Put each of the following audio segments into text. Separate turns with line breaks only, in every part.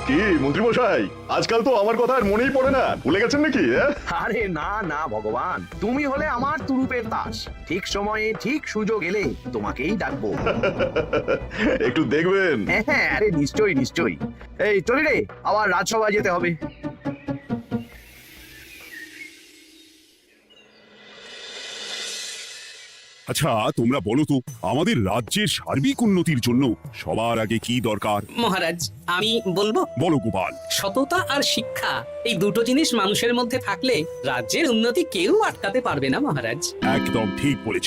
কি মন্ত্রী মশাই, আজকাল তো আমার কথা আর মনেই পড়ে না, ভুলে গেছেন নাকি?
আরে না না ভগবান, তুমি হলে আমার তুরুপের তাস। ঠিক সময়ে ঠিক সুযোগ এলে তোমাকেই ডাকবো।
একটু দেখবেন।
হ্যাঁ, আরে নিশ্চয়ই নিশ্চয়ই। এই চলি রে, আবার রাজসভায় যেতে হবে।
আচ্ছা তোমরা বলো তো, আমাদের রাজ্যের সার্বিক উন্নতির জন্য সবার আগে কি দরকার?
মহারাজ আমি বলবো,
বলো গোপাল।
সততা আর শিক্ষা, এই দুটো জিনিস মানুষের মধ্যে থাকলে রাজ্যের উন্নতি কেউ আটকাতে পারবে না মহারাজ।
একদম ঠিক বলেছ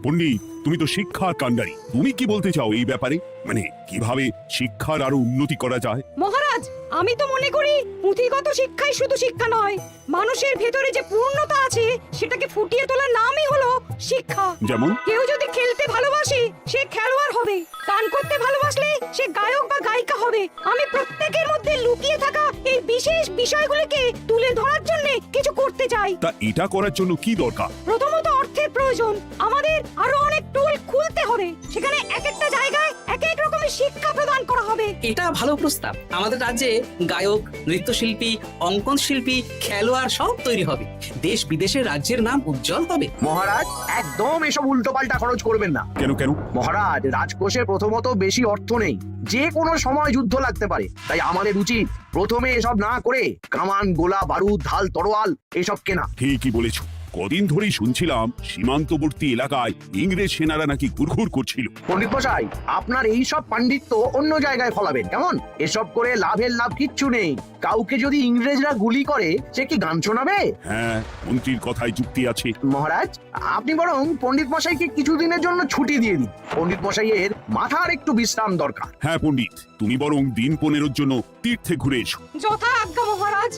পণ্ডিত, তুমি তো শিক্ষার কাণ্ডারি। তুমি কি বলতে চাও এই ব্যাপারে? মানে কিভাবে শিক্ষার আরো উন্নতি করা যায়?
মহারাজ, আমি তো মনে করি পুঁথিগত শিক্ষাই শুধু শিক্ষা নয়, মানুষের ভেতরে যে পূর্ণতা আছে সেটাকে ফুটিয়ে তোলার নামই হলো শিক্ষা।
যেমন?
কেউ যদি খেলতে ভালোবাসে সে খেলোয়াড় হবে, গান করতে ভালোবাসলে সে গায়ক বা গায়িকা হবে। আমি প্রত্যেকের মধ্যে লুকিয়ে থাকা এই বিশেষ বিষয়গুলোকে তুলে ধরার জন্য কিছু করতে চাই।
তা এটা করার জন্য কি দরকার?
প্রথমত অর্থের প্রয়োজন। আমাদের আরো অনেক টুল খুলতে হবে, সেখানে এক একটা জায়গায় এক এক রকমের শিক্ষা প্রদান করা হবে।
এটা ভালো প্রস্তাব। আমাদের রাজ্যে গায়ক, নৃত্যশিল্পী, অঙ্কন শিল্পী, খেলোয়াড় সব তৈরি হবে। দেশ বিদেশে রাজ্যের নাম উজ্জ্বল হবে।
মহারাজ একদম এসব উল্টোপাল্টা খরচ করবেন না।
কেন কেন?
মহারাজ, রাজকোষে প্রথমত বেশি অর্থ নেই, যে কোনো সময় যুদ্ধ লাগতে পারে। তাই আমাদের উচিত প্রথমে এসব না করে কামান, গোলা, বারুদ, ঢাল, তরোয়াল এসব কেনা।
ঠিকই বলেছ। কদিন ধরেই শুনছিলাম সীমান্তবর্তী এলাকায় ইংরেজ সেনারা নাকি ঘুরঘুর করছিল।
পণ্ডিত মশাই, আপনার এই সব পাণ্ডিত্য অন্য জায়গায় ফলাবেন কেমন? এসব করে লাভের লাভ কিচ্ছু নেই। কাউকে যদি ইংরেজরা গুলি করে সে কি গান শোনাবে?
হ্যাঁ, মন্ত্রীর কথায় যুক্তি আছে।
মহারাজ, আপনি বরং পণ্ডিত মশাইকে কিছুদিনের জন্য ছুটি দিয়ে দিন। পণ্ডিত মশাইয়ের মাথার একটু বিশ্রাম দরকার।
হ্যাঁ পণ্ডিত, তুমি বরং দিন 15 জন্য তীর্থে ঘুরে এসো।
যথা আজ্ঞা মহারাজ।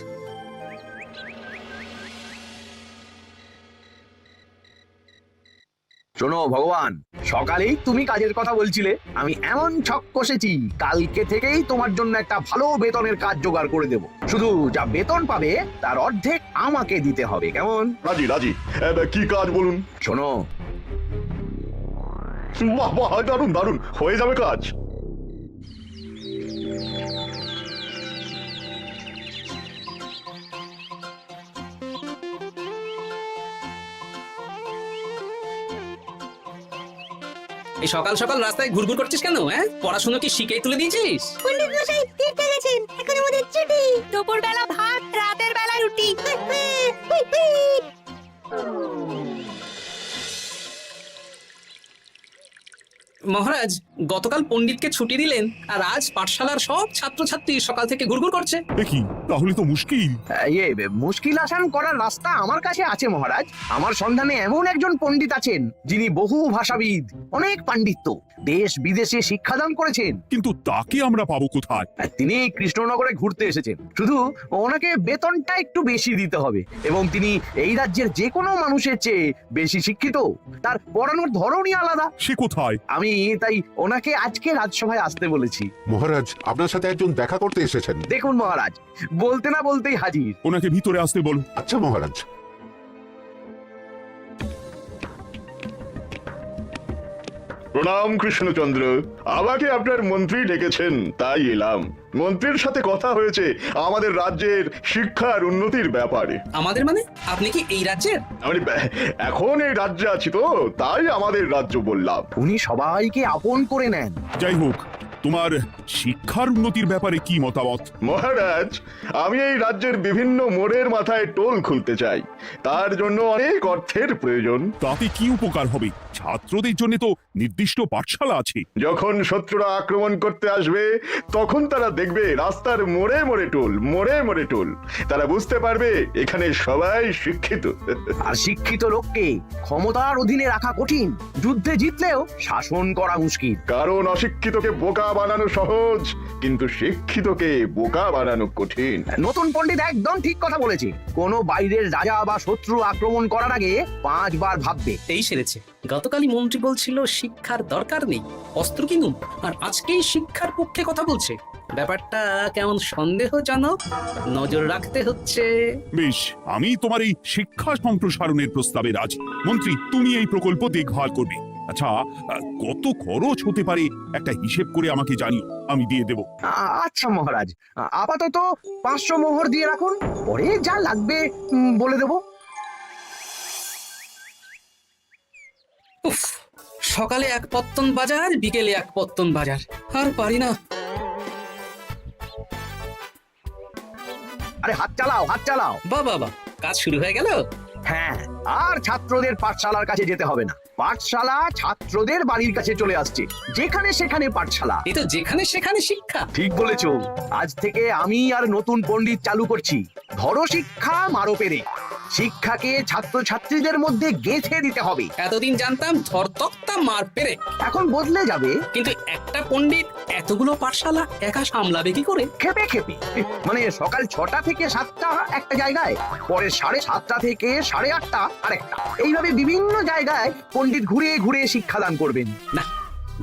শোনো ভগবান, সকালেই তুমি কাজের কথা বলছিলে, আমি এমন ছক কষেছি কালকে থেকেই তোমার জন্য একটা ভালো বেতনের কাজ জোগাড় করে দেব। শুধু যা বেতন পাবে তার অর্ধেক আমাকে দিতে হবে, কেমন?
রাজি রাজি। কি কাজ বলুন?
শোনো,
বাহ বাহ, দারুণ দারুণ, হয়ে যাবে কাজ।
এই সকাল সকাল রাস্তায় ঘুরঘুর করছিস কেন? হ্যাঁ, পড়াশোনা কি শিখেই তুলে দিয়েছিস?
পণ্ডিত মশাই তীর্থে গেছেন, এখন আমাদের ছুটি। দুপুর বেলা ভাত, রাতের বেলা রুটি।
মহারাজ, গতকাল পণ্ডিতকে ছুটি দিলেন আর আজ পাঠশালার সব ছাত্রছাত্রী সকাল থেকে ঘুরঘুর করছে।
দেখি তাহলে তো মুশকিল।
মুশকিল আসান করার রাস্তা আমার কাছে আছে মহারাজ। আমার সন্ধানে এমন একজন পণ্ডিত আছেন যিনি বহু ভাষাবিদ, অনেক পাণ্ডিত্য, দেশ বিদেশে শিক্ষাদান করেছেন।
কিন্তু তাকে আমরা পাবো কোথায়?
তিনি কৃষ্ণনগরে ঘুরতে এসেছেন, শুধু ওনাকে বেতনটা একটু বেশি দিতে হবে। এবং তিনি এই রাজ্যের যে কোনো মানুষের চেয়ে বেশি শিক্ষিত, তার পড়ানোর ধরনই আলাদা।
সে কোথায়?
আমি তাই ওনাকে আজকে রাজসভায় আসতে বলেছি।
মহারাজ, আপনার সাথে একজন দেখা করতে এসেছেন।
দেখুন মহারাজ, বলতে না বলতেই হাজির।
ওনাকে ভিতরে আসতে বলো।
আচ্ছা মহারাজ।
প্রণাম কৃষ্ণচন্দ্র, আমাকে আপনার মন্ত্রী ডেকেছেন তাই এলাম। মন্ত্রীর সাথে কথা হয়েছে আমাদের রাজ্যের শিক্ষার উন্নতির ব্যাপারে।
আমাদের মানে? আপনি কি এই রাজ্যের?
আমি এখন এই রাজ্যে আছি তো, তাই আমাদের রাজ্য বললাম।
উনি সবাইকে আপন করে নেন।
যাই হোক, তোমার শিক্ষার উন্নতির ব্যাপারে কি মতামত?
মহারাজ, আমি এই রাজ্যের বিভিন্ন মোড়ের মাথায় টোল খুলতে চাই। তার জন্য অনেক অর্থের প্রয়োজন।
তাতে কি উপকার হবে? ছাত্রদের জন্য তো নির্দিষ্ট পাঠশালা আছে।
যখন শত্রুরা আক্রমণ করতে আসবে তখন তারা দেখবে রাস্তার মোড়ে মোড়ে টোল, মোড়ে মোড়ে টোল। তারা বুঝতে পারবে এখানে সবাই শিক্ষিত।
আর শিক্ষিত লোককে ক্ষমতার অধীনে রাখা কঠিন, যুদ্ধে জিতলেও শাসন করা মুশকিল।
কারণ অশিক্ষিতকে বোকা বানানো সহজ, কিন্তু শিক্ষিতকে বোকা বানানো কঠিন।
নতুন পণ্ডিত একদম ঠিক কথা বলেছে। কোনো বাইরের রাজা বা শত্রু আক্রমণ করার আগে 5 বার ভাববে।
এই সেরেছে। গতকালই মন্ত্রী বলছিল শিক্ষার দরকার নেই, অস্ত্র কিনুন, আর আজকেই শিক্ষার পক্ষে কথা বলছে। ব্যাপারটা কেমন সন্দেহজনক, নজর রাখতে হচ্ছে।
বেশ, আমি তোমার এই শিক্ষা সম্প্রসারণের প্রস্তাবে রাজি। মন্ত্রী, তুমি এই প্রকল্প দেখভাল করবে। আচ্ছা, কত খরচ হতে পারে একটা হিসেব করে আমাকে জানিও, আমি দিয়ে দেব।
আচ্ছা মহারাজ, আপাতত 500 মোহর দিয়ে রাখুন, পরে যা লাগবে বলে দেবো।
উফ, সকালে এক পত্তন বাজার, বিকেলে এক পত্তন বাজার, আর পারি না।
আরে হাত চালাও, হাত চালাও।
বাবা, কাজ শুরু হয়ে গেল।
হ্যাঁ, আর ছাত্রদের পাঠশালার কাছে যেতে হবে না। পাঠশালা ছাত্রদের বাড়ির কাছে চলে আসছে, যেখানে সেখানে পাঠশালা।
এই তো যেখানে সেখানে শিক্ষা।
ঠিক বলেছো, আজ থেকে আমি আর নতুন পণ্ডিত চালু করছি। ধরো শিক্ষা, মারো পেরে। শিক্ষাকে ছাত্রছাত্রীদের মধ্যে গেঁথে দিতে হবে।
এতদিন জানতাম ধরতক্তা মার পেরে,
এখন বদলে যাবে।
কিন্তু একটা পণ্ডিত এতগুলো পাঠশালা একা সামলাবে কি করে?
খেপে খেপে, মানে সকাল 6টা থেকে 7টা একটা জায়গায়, পরে 7:30টা থেকে 8:30টা আরেকটা, এইভাবে বিভিন্ন জায়গায় পণ্ডিত ঘুরে ঘুরে শিক্ষাদান করবেন।
না,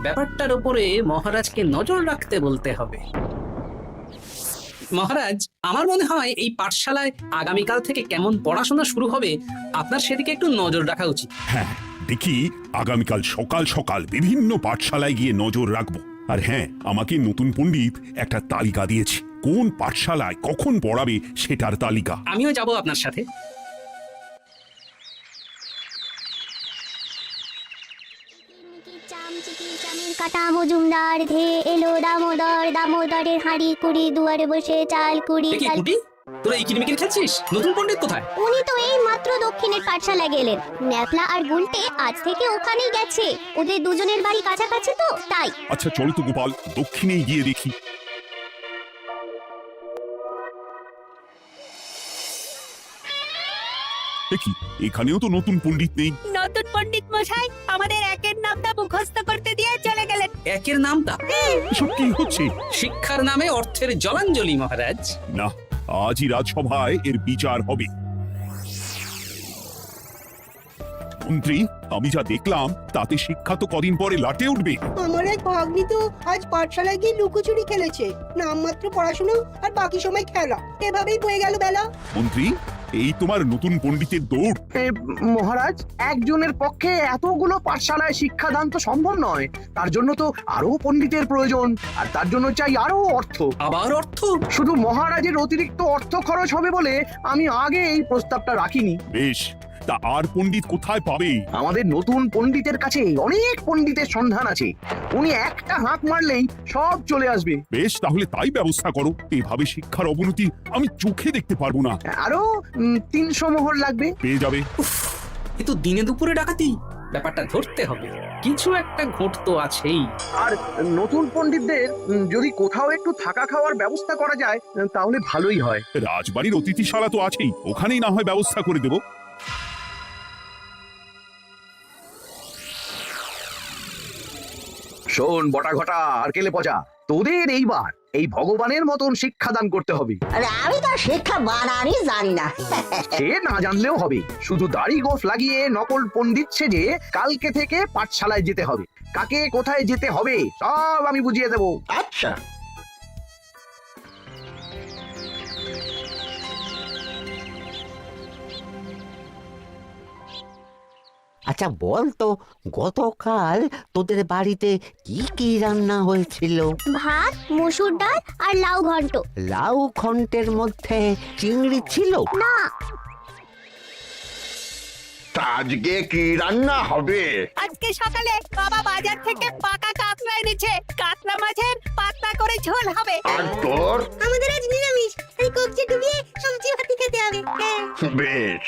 ব্যাপারটার উপরে মহারাজকে নজর রাখতে বলতে হবে। মহারাজ, আমার মনে হয় এই পাঠশালায় আগামীকাল থেকে কেমন পড়াশোনা শুরু হবে, আপনার সেদিকে একটু নজর রাখা উচিত।
হ্যাঁ, দেখি আগামীকাল সকাল সকাল বিভিন্ন পাঠশালায় গিয়ে নজর রাখবো। আর হ্যাঁ, আমাকে নতুন পণ্ডিত একটা তালিকা দিয়েছে, কোন পাঠশালায় কখন পড়াবে সেটার তালিকা।
আমিও যাব আপনার সাথে।
কাটা মজুমদার ধে এলো দামোদর, দামোদরের হাঁড়ি কুড়ি, দুয়ারে বসে চাল কুড়ি।
এ কি কুটি, তোরা এই কিরমিকির খেলছিস? নতুন পণ্ডিত কোথায়?
উনি তো এই মাত্র দক্ষিণের পাঠশালা গেলেন। ন্যাপলা আর গুলটে আজ থেকে ওখানেই গেছে, ওদের দুজনের বাড়ি কাছাকাছি তো তাই।
আচ্ছা চলো তো গোপাল, দক্ষিণেই গিয়ে দেখি। দেখি এখানেও তো নতুন পণ্ডিত নেই।
নতুন পণ্ডিত মশাই আমাদের একের নামটা মুখস্থ করতে দিয়ে চলে গেলেন।
একের নামটা?
এসব কি হচ্ছে?
শিক্ষার নামে অর্থের জলাঞ্জলি মহারাজ।
না, আজই রাজসভায় এর বিচার হবে। মন্ত্রী, আমি যা দেখলাম তাতে শিক্ষা তো কদিন পরে লাটে উঠবে।
আমার এক ভাগ্নি তো আজ পাঠশালায় গিয়ে লুকোচুরি খেলেছে, নামমাত্র পড়াশোনা আর বাকি সময় খেলা, এভাবেই বয়ে গেল বেলা।
মন্ত্রী, এই তোমার নতুন পণ্ডিতের দৌড়।
মহারাজ, একজনের পক্ষে এতগুলো পাঠশালায় শিক্ষাদান তো সম্ভব নয়। তার জন্য তো আরো পণ্ডিতের প্রয়োজন, আর তার জন্য চাই আরো অর্থ।
আবার অর্থ?
শুধু মহারাজের অতিরিক্ত অর্থ খরচ হবে বলে আমি আগে এই প্রস্তাবটা রাখিনি।
বেশ, তা আর পণ্ডিত কোথায় পাবে?
আমাদের নতুন পণ্ডিতের কাছে অনেক পণ্ডিতের সন্ধান আছে, উনি একটা হাঁক মারলেই সব চলে আসবে।
বেশ, তাহলে তাই ব্যবস্থা করো। এভাবে শিক্ষার অবনতি আমি চোখে দেখতে পারবো না।
আরো 300 মোহর লাগবে।
পেয়ে যাবে।
এ তো দিনে দুপুরে ডাকাতি, ব্যাপারটা ধরতে হবে। কিছু একটা ঘট তো আছেই।
আর নতুন পণ্ডিতদের যদি কোথাও একটু থাকা খাওয়ার ব্যবস্থা করা যায় তাহলে ভালোই হয়।
রাজবাড়ির অতিথিশালা তো আছেই, ওখানেই না হয় ব্যবস্থা করে দেবো।
শোন বটা ঘটা আর কেলে পচা, তোদের এইবার এই ভগবানের মতন শিক্ষাদান করতে হবে।
আরে আমি তো শিক্ষা বানানই জানি না।
সে না জানলেও হবে, শুধু দাড়ি গোফ লাগিয়ে নকল পণ্ডিত সেজে কালকে থেকে পাঠশালায় যেতে হবে। কাকে কোথায় যেতে হবে সব আমি বুঝিয়ে দেবো।
আচ্ছা, আচ্ছা বল তো, গতকাল তোদের বাড়িতে কি কি রান্না হয়েছিল?
ভাত, মসুর ডাল আর লাউ ঘন্ট।
লাউ ঘন্টের মধ্যে চিংড়ি ছিল
না।
আজকে কি রান্না হবে?
আজকে সকালে বাবা বাজার থেকে পাকা কাতলা এনেছে, কাতলা মাছের পাতলা করে ঝোল হবে।
আর তোর?
আমাদের আজ নিরামিষ, এই কবজি ডুবিয়ে সবজি ভাতি খেতে হবে।
বেশ।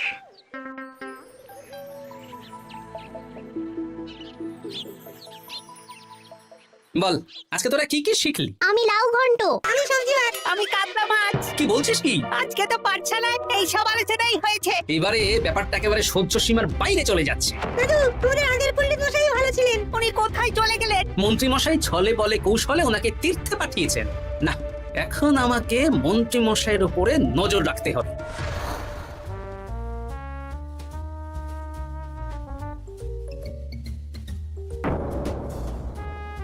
বল, আজকে তোরা কি কি শিখলি?
আমি লাউ ঘন্ট।
আমি সবজি ভাত, আমি কাতলা মাছ।
কি বলছিস কি?
আজকে তো পাঠশালায় এই সব আলোচনাই হয়েছে।
এবারে ব্যাপারটা একেবারে সহ্য সীমার বাইরে চলে যাচ্ছে।
দাদু, তোমাদের আগের পণ্ডিত মশাই ভালো ছিলেন, উনি কোথায় চলে গেলেন?
মন্ত্রী মশাই ছলে বলে কৌশলে ওনাকে তীর্থে পাঠিয়েছেন। না, এখন আমাকে মন্ত্রী মশাইয়ের উপরে নজর রাখতে হবে।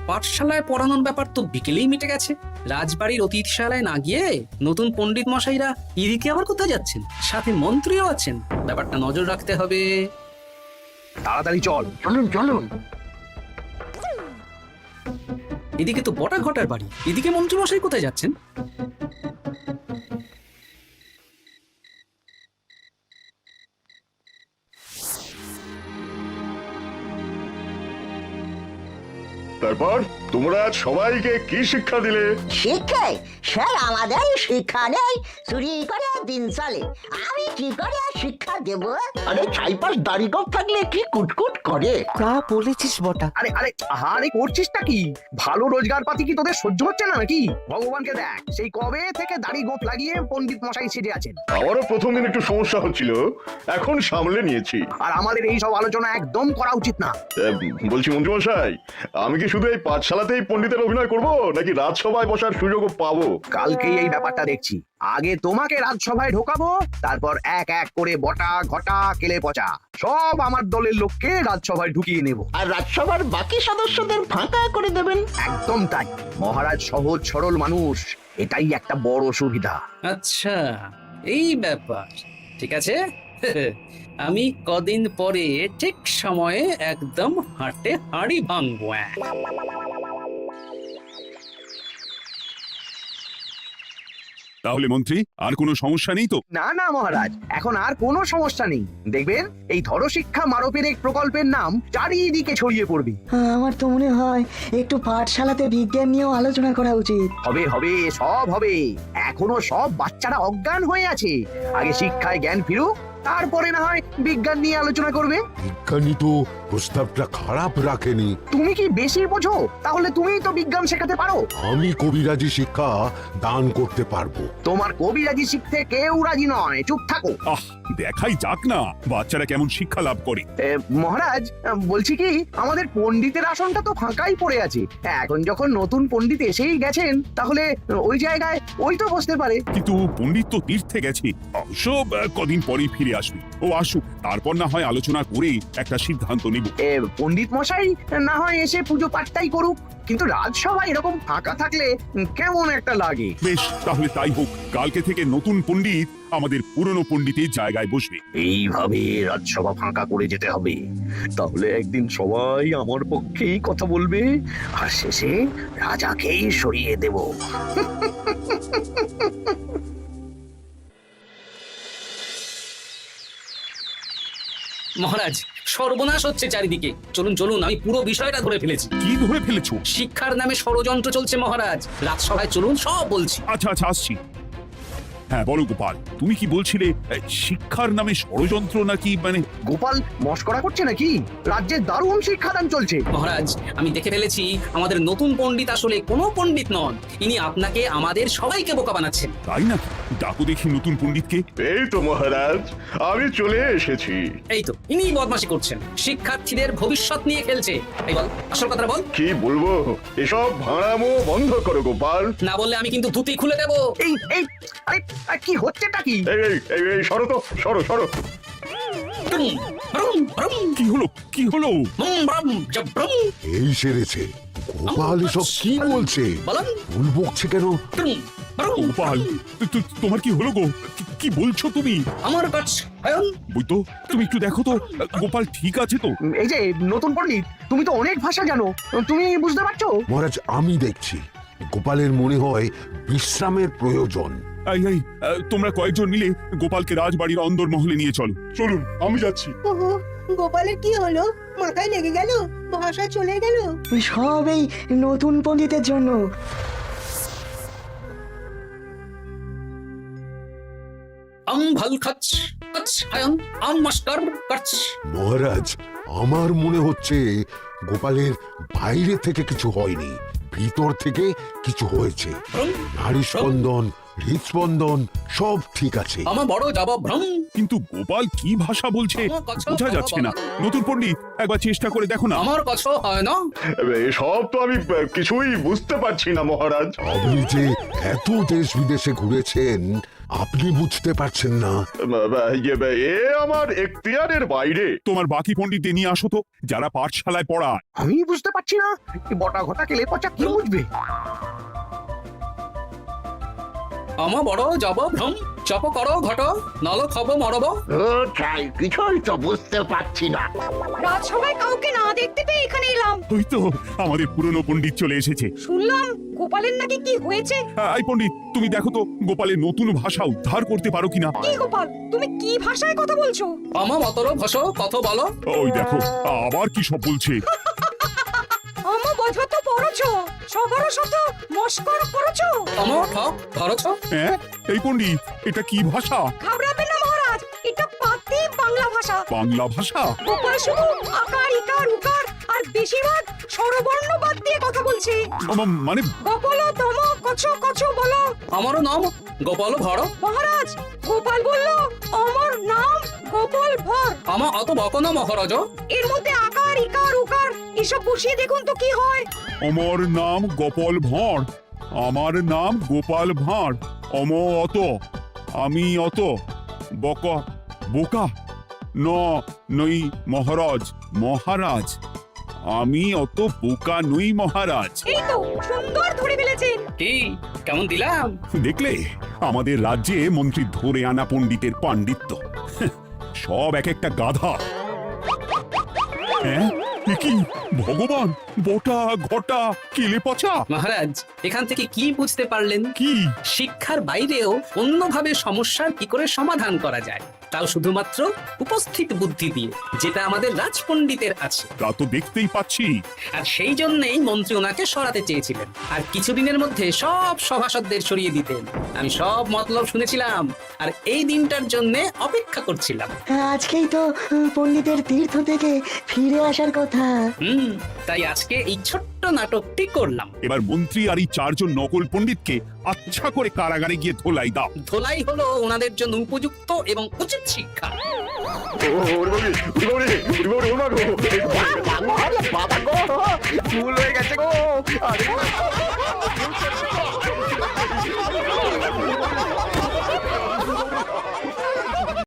পাঠশালায় পড়ানোর ব্যাপার তো বিকেলেই মিটে গেছে। রাজবাড়ির অতিথিশালায় না গিয়ে নতুন পণ্ডিত মশাইরা এদিকে আবার কোথায় যাচ্ছেন? সাথে মন্ত্রীও আছেন, ব্যাপারটা নজর রাখতে হবে।
তাড়াতাড়ি চল।
চলুন চলুন।
এদিকে তো বটা ঘটার বাড়ি, এদিকে মন্ত্রীমশাই কোথায় যাচ্ছেন?
তারপর তোমরা আজ সবাইকে কি শিক্ষা দিলে?
শিক্ষায় স্যার আমাদের শিক্ষা নেই, চুরি করে দিন চলে, আমি কি করে শিক্ষা দেব?
আরে চাইপাশ দাড়ি গোপ থাকলে কি কুটকুট করে।
যা বলেছিস বটা।
আরে আরে আরে করছিসটা কি? ভালো রোজগার পাতি কি তোদের সহ্য হচ্ছে না নাকি? ভগবানকে দেখ, সেই কবে থেকে দাড়ি গোপ লাগিয়ে পণ্ডিত মশাই সেজে আছেন।
আমারও প্রথম দিন একটু সমস্যা হচ্ছিল, এখন সামলে নিয়েছি।
আর আমাদের এই সব আলোচনা একদম করা উচিত না।
বলছি মন্ত্রীমশাই, আমি কি শুধু এই পাঠশালাতেই পণ্ডিতের অভিনয় করব, নাকি রাজসভায় বসার সুযোগও পাবো?
কালকেই এই ব্যাপারটা দেখছি। আগে তোমাকে রাজসভায় ঢোকাবো, তারপর এক এক করে বটা ঘটা কেলে পচা সব আমার দলের লোককে রাজসভায় ঢুকিয়ে নেব।
আর রাজসভার বাকি সদস্যদের ফাঁকা করে দেবেন।
একদম তাই। মহারাজ সহজ সরল মানুষ, এটাই একটা বড় সুবিধা।
আচ্ছা, এই ব্যাপার। ঠিক আছে, আমি কদিন পরে ঠিক সময়ে একদম হাটে হাড়ি ভাঙবো।
তাহলে মন্ত্রী, আর কোনো সমস্যা নেই তো?
না না মহারাজ, এখন আর কোনো সমস্যা নেই। দেখবেন এই ধরশিক্ষা মারোপেরেক প্রকল্পের নাম চারিদিকে ছড়িয়ে পড়বে।
আমার তো মনে হয় একটু পাঠশালাতে বিজ্ঞান নিয়েও আলোচনা করা উচিত।
হবে হবে, সব হবে। এখনো সব বাচ্চারা অজ্ঞান হয়ে আছে। আগে শিক্ষায় জ্ঞান ফিরুক, তারপরে না হয় বিজ্ঞান নিয়ে আলোচনা করবে।
বিজ্ঞানী তো প্রস্তাবটা খারাপ রাখেনি।
তুমি কি বেশি বোঝো? তাহলে তুমিই তো বিজ্ঞান শেখাতে পারো।
আমি কবিরাজি শিক্ষা দান করতে পারবো।
তোমার কবিরাজি শিখতে কেউ রাজি নয়, চুপ থাকো।
আহ, দেখাই যাক না বাচ্চারা কেমন শিক্ষা লাভ করে।
মহারাজ, বলছি কি, আমাদের পণ্ডিতের আসনটা তো ফাঁকাই পড়ে আছে। এখন যখন নতুন পণ্ডিত এসেই গেছেন, তাহলে ওই জায়গায় ওই তো বসতে পারে।
কিন্তু পণ্ডিত তো তীর্থে গেছে, অবশ্য কদিন পরেই ফিরে আসবে। ও আসুক, তারপর না হয় আলোচনা করে একটা সিদ্ধান্ত নিব।
পণ্ডিত মশাই না হয় এসে পুজো পাঠটাই করুক, কিন্তু রাজসভা এরকম ফাঁকা থাকলে কেমন একটা লাগে।
বেশ, তাহলে তাই হোক। কালকে থেকে নতুন পণ্ডিত আমাদের পুরনো পণ্ডিতের জায়গায় বসবে।
এইভাবে রাজসভা ফাঁকা করে যেতে হবে, তাহলে একদিন সবাই আমার পক্ষেই কথা বলবে, আর শেষে রাজাকেই সরিয়ে দেব।
মহারাজ, সর্বনাশ হচ্ছে চারিদিকে। চলুন চলুন, আমি পুরো বিষয়টা ধরে ফেলেছি।
কি ধরে ফেলেছো?
শিক্ষার নামে ষড়যন্ত্র চলছে মহারাজ। রাজসভায় চলুন, সব বলছি।
আচ্ছা আচ্ছা, আসছি। হ্যাঁ বলো গোপাল, তুমি কি বলছিলে শিক্ষার নামে ষড়যন্ত্র নাকি? মানে
গোপাল মস্করা করছে নাকি? রাজ্যে দারুণ শিক্ষাদান চলছে।
মহারাজ, আমি দেখে ফেলেছি আমাদের নতুন পণ্ডিত আসলে কোনো পণ্ডিত নন। ইনি আপনাকে আমাদের সবাইকে বোকা বানাচ্ছেন।
তাই নাকি? ডাকো দেখি নতুন পণ্ডিতকে।
এই তো মহারাজ, আমি চলে এসেছি।
এই তো ইনি বদমাশি করছেন, শিক্ষার্থীদের ভবিষ্যৎ নিয়ে খেলছে। এই বল, আসল কথা বল।
কি বলবো? এসব ভাড়ামো বন্ধ করো গোপাল।
না বললে আমি কিন্তু ধুতি খুলে দেবো।
এই এই আরে কি হচ্ছেটা কি?
এই সরো তো, সরো সরো।
ব্রুম, ব্রুম, ব্রুম,
কি হলো? কি হলো?
ব্রুম, ব্রুম, জব, ব্রুম।
এই সেরেছে। গোপাল এসব কি বলছে?
বলুন।
ভুল বকছে কেন?
ব্রুম, ব্রুম।
গোপাল, তোমার কি হলো গো? কি বলছো তুমি?
আমার কাজ হায়ন।
বৈতো, তুমি একটু দেখো তো গোপাল ঠিক আছে তো?
এই যে নতুন পণ্ডিত, তুমি তো অনেক ভাষা জানো, তুমি বুঝতে পারছো?
মহারাজ, আমি দেখছি গোপালের মনে হয় বিশ্রামের প্রয়োজন।
এই এই, তোমরা কয়েকজন মিলে গোপালকে রাজবাড়ির অন্দরমহলে নিয়ে চলো। চলুন, আমি যাচ্ছি।
ওহো, গোপালের কি হলো? মাথায় লেগে গেল? ভাষা চলে গেল? সব এই নতুন পণ্ডিতের জন্য।
আম ভাল খাচ খাচ হায়ন, আম মাস্টার কাচ।
মহারাজ, আমার মনে হচ্ছে গোপালের বাইরে থেকে কিছু হয়নি, ভিতর থেকে কিছু হয়েছে। নাড়ি স্পন্দন, হৃদস্পন্দন সব ঠিক আছে।
আমার বড় জবাব ভ্রম।
কিন্তু গোপাল কি ভাষা বলছে বোঝা যাচ্ছে না। নতুন পণ্ডিত, একবার চেষ্টা করে দেখো না।
আমার কথা হয় না।
এসব তো আমি কিছুই বুঝতে পারছি না মহারাজ।
আপনি যে এত দেশ বিদেশে ঘুরেছেন, আপনি বুঝতে পারছেন না?
এ আমার এখতিয়ারের বাইরে।
তোমার বাকি পণ্ডিতদের নিয়ে আসো তো, যারা পাঠশালায় পড়ায়।
আমি বুঝতে পারছি না, বটা ঘটা কেলে পচা কি বুঝবে?
আমার বড় জবাব ভ্রম। চপ করো ঘট নল খব মরব।
কিছুই তো বুঝতে পারছি না।
রাজসভায় কাউকে না দেখতে পেয়ে এখানে এলাম।
ওই তো আমাদের পুরনো পণ্ডিত চলে এসেছে।
শুনলাম গোপালের নাকি কি হয়েছে।
এই পণ্ডিত, তুমি দেখো তো গোপালের নতুন ভাষা উদ্ধার করতে পারো কিনা।
কি গোপাল, তুমি কি ভাষায় কথা বলছো?
আমা মতর ভস কত বলো।
ওই দেখো আবার কি সব বলছে।
আমো বোঝো তো পড়ছো, সবার সাথে মস্কর করছো।
অম ঠক ধরছ।
হ্যাঁ এই পণ্ডিত, এটা কি ভাষা?
ঘাবড়াবেন না মহারাজ, এটা পাতি বাংলা ভাষা।
বাংলা ভাষা?
গোপাল শুধু আকার ইকার উকার আর বেশিরভাগ স্বরবর্ণ বাদ দিয়ে কথা বলছে।
মানে
গোপাল তম কছ কছ বলো।
আমারও নাম গোপাল ভর।
মহারাজ, গোপাল বলল আমার নাম গোপাল ভর।
আমা অত বকন মহারাজ।
এর মধ্যে আকার ইকার উকার এসব বসিয়ে দেখুন তো কি হয়।
আমার নাম গোপাল ভাঁড়। আমার নাম গোপাল ভাঁড়। অম অত, আমি অত, বকা বোকা, ন নই মহারাজ। মহারাজ আমি অত বোকা নই মহারাজ।
এই তো সুন্দর ধরে ফেলেছেন।
কি কেমন দিলাম?
দেখলে আমাদের রাজ্যে মন্ত্রী ধরে আনা পণ্ডিতের পাণ্ডিত্য। সব এক একটা গাধা। হ্যাঁ এ কি ভগবান, বটা ঘটা কেলে পচা।
মহারাজ এখান থেকে কি বুঝতে পারলেন?
কি?
শিক্ষার বাইরেও অন্যভাবে সমস্যার কি করে সমাধান করা যায়, তাও শুধুমাত্র উপস্থিত বুদ্ধি দিয়ে, যেটা আমাদের রাজপণ্ডিতের আছে।
তা তো দেখতেই পাচ্ছি।
আর সেই জন্যই মন্ত্রী ওনাকে সরাতে চেয়েছিলেন, আর কিছুদিনের মধ্যে সব সভাসদদের সরিয়ে দিতেন। আমি সব মতলব শুনেছিলাম, আর এই দিনটার জন্য অপেক্ষা করছিলাম।
আজকেই তো পণ্ডিতের তীর্থ থেকে ফিরে আসার কথা।
তাই আজকে এই ছোট্ট নাটকটি করলাম।
এবার মন্ত্রী আর এই 4 জন নকল পণ্ডিতকে আচ্ছা করে কারাগারে গিয়ে ধোলাই দাও।
ধোলাই হলো ওনাদের জন্য উপযুক্ত এবং উচিত শিক্ষা।
বাবা গো, ভুল হয়ে গেছে গো।